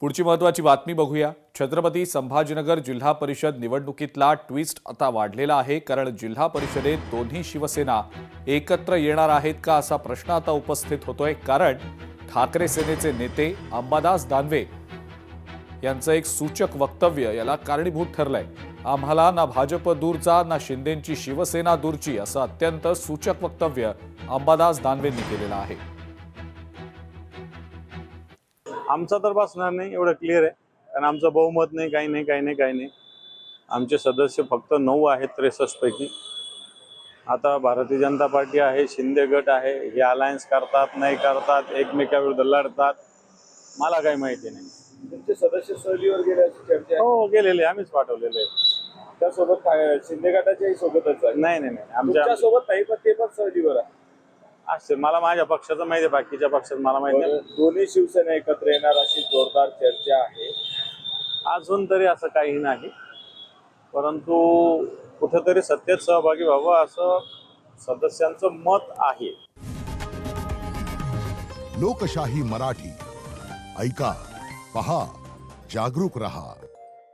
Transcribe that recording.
पुढची महत्त्वाची बातमी बघूया। छत्रपती संभाजीनगर जिल्हा परिषद निवडणुकीतला ट्विस्ट आता वाढलेला आहे, कारण जिल्हा परिषदेत दोन्ही शिवसेना एकत्र येणार आहेत का असा प्रश्न आता उपस्थित होतोय। कारण ठाकरे सेनेचे नेते अंबादास दानवे यांचं एक सूचक वक्तव्य याला कारणीभूत ठरलंय। आम्हाला ना भाजप दूरचा ना शिंदेंची शिवसेना दूरची असं अत्यंत सूचक वक्तव्य अंबादास दानवेंनी केलेलं आहे। आमचा तर बसणार नाही एवढं क्लिअर आहे, कारण आमचं बहुमत नाही, काही नाही। आमचे सदस्य फक्त 9 आहेत 63 पैकी। आता भारतीय जनता पार्टी आहे, शिंदे गट आहे, हे अलायन्स करतात नाही करतात, एकमेकाविरुद्ध लढतात, मला काही माहिती नाही। तुमचे सदस्य सहलीवर गेले अशी चर्चा आहे? हो गेलेले, आम्हीच पाठवलेले। त्यासोबत शिंदे गटाच्याही सोबतच आहे? नाही आमच्या सोबत नाही, पण ते पण सहलीवर आहे। असं मला माझ्या पक्षाचं माहिती आहे, बाकीच्या पक्षाचं मला माहिती नाही। दोन्ही शिवसेना एकत्र येणार अशी जोरदार चर्चा आहे। अजून तरी असं काही नाही, परंतु कुठेतरी सत्तेत सहभागी व्हावं असं सदस्यांचं मत आहे। लोकशाही मराठी ऐका, पहा, जागरूक रहा।